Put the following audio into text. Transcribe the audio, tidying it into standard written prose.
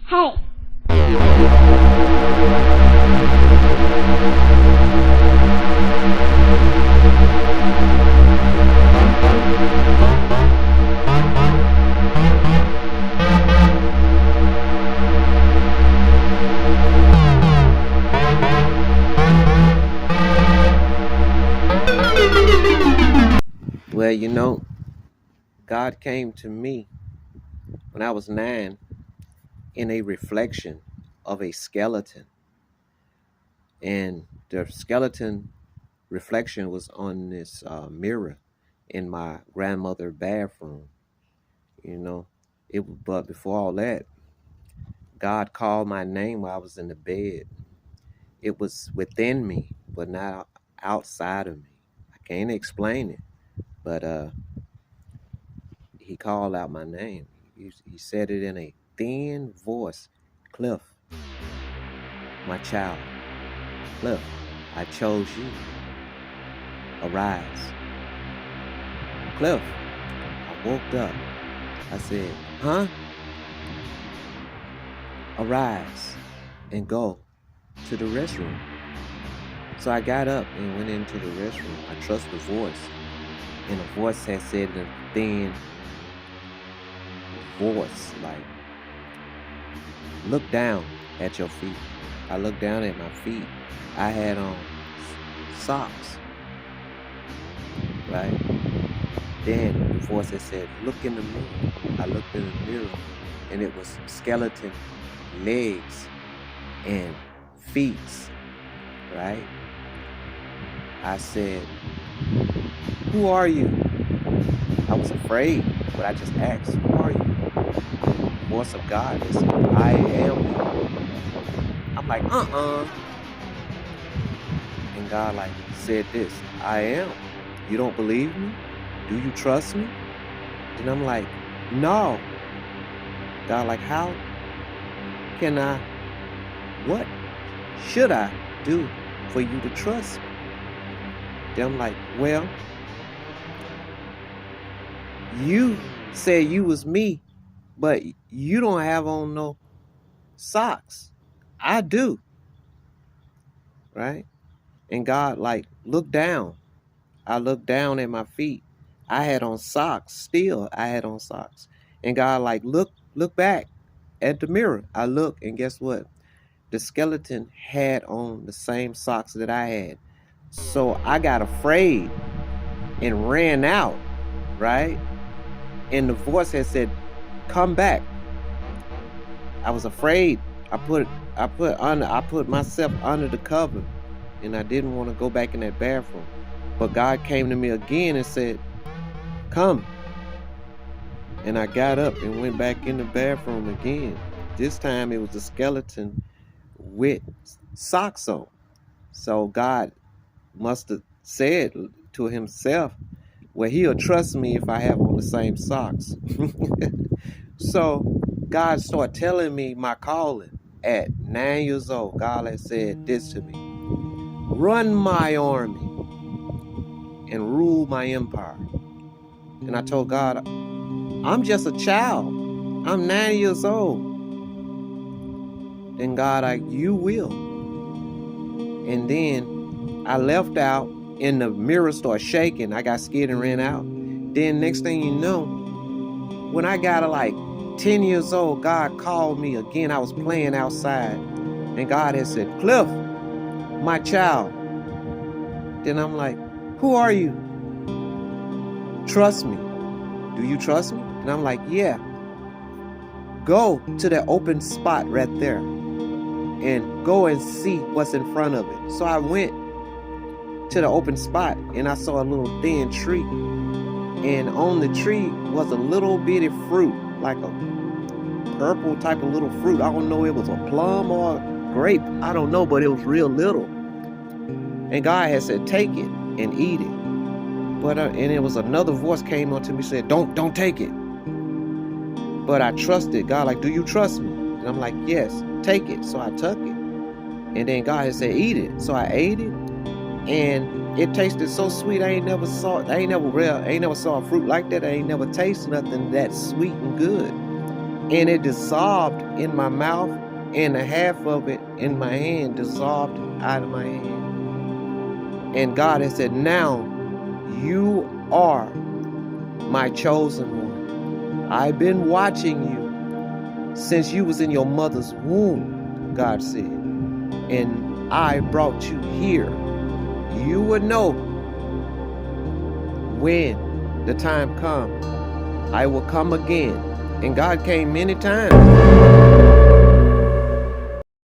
Hey. Well, God came to me when I was 9 in a reflection of a skeleton. And the skeleton reflection was on this mirror in my grandmother's bathroom. But before all that, God called my name while I was in the bed. It was within me, but not outside of me. I can't explain it, but he called out my name. He said it in a thin voice. Cliff, my child. Cliff, I chose you. Arise. Cliff, I woke up. I said, huh? Arise and go to the restroom. So I got up and went into the restroom. I trust the voice. And the voice had said in a thin voice, like, look down at your feet. I looked down at my feet. I had on socks, right? Then the voice had said, look in the mirror. I looked in the mirror, and it was skeleton legs and feet, right? I said, who are you? I was afraid, but I just asked, who are you? The voice of God is, I am you. I'm like, And God said this, I am. You don't believe me? Do you trust me? And I'm like, no. God how can I, what should I do for you to trust me? Then I'm like, well, you said you was me, but you don't have on no socks. I do. Right? And God look down. I looked down at my feet. I had on socks. Still, I had on socks. And God look back at the mirror. I look, and guess what? The skeleton had on the same socks that I had. So I got afraid and ran out, right? And the voice had said, come back. I was afraid. I put myself under the cover, and I didn't want to go back in that bathroom. But God came to me again and said, come. And I got up and went back in the bathroom again. This time it was a skeleton with socks on. So God must have said to himself, well, he'll trust me if I have on the same socks. So God started telling me my calling at 9 years old. God had said this to me: run my army and rule my empire. And I told God, I'm just a child. I'm 9 years old. Then God, you will. And then I left out, and the mirror started shaking. I got scared and ran out. Then next thing you know, when I got to 10 years old, God called me again. I was playing outside, and God had said, Cliff, my child. Then I'm like, who are you? Trust me. Do you trust me? And I'm like, yeah. Go to that open spot right there and go and see what's in front of it. So I went to the open spot, and I saw a little thin tree. And on the tree was a little bitty fruit, like a purple type of little fruit. I don't know if it was a plum or a grape. I don't know, but it was real little. And God had said, take it and eat it. But and it was another voice came on to me, said, don't take it. But I trusted God, do you trust me? And I'm like, yes, take it. So I took it. And then God had said, eat it. So I ate it. And it tasted so sweet. I ain't never saw a fruit like that. I ain't never tasted nothing that sweet and good. and it dissolved in my mouth, and the half of it in my hand dissolved out of my hand. And God has said, now you are my chosen one. I've been watching you since you was in your mother's womb, God said, and I brought you here. You would know when the time comes. I will come again. And God came many times.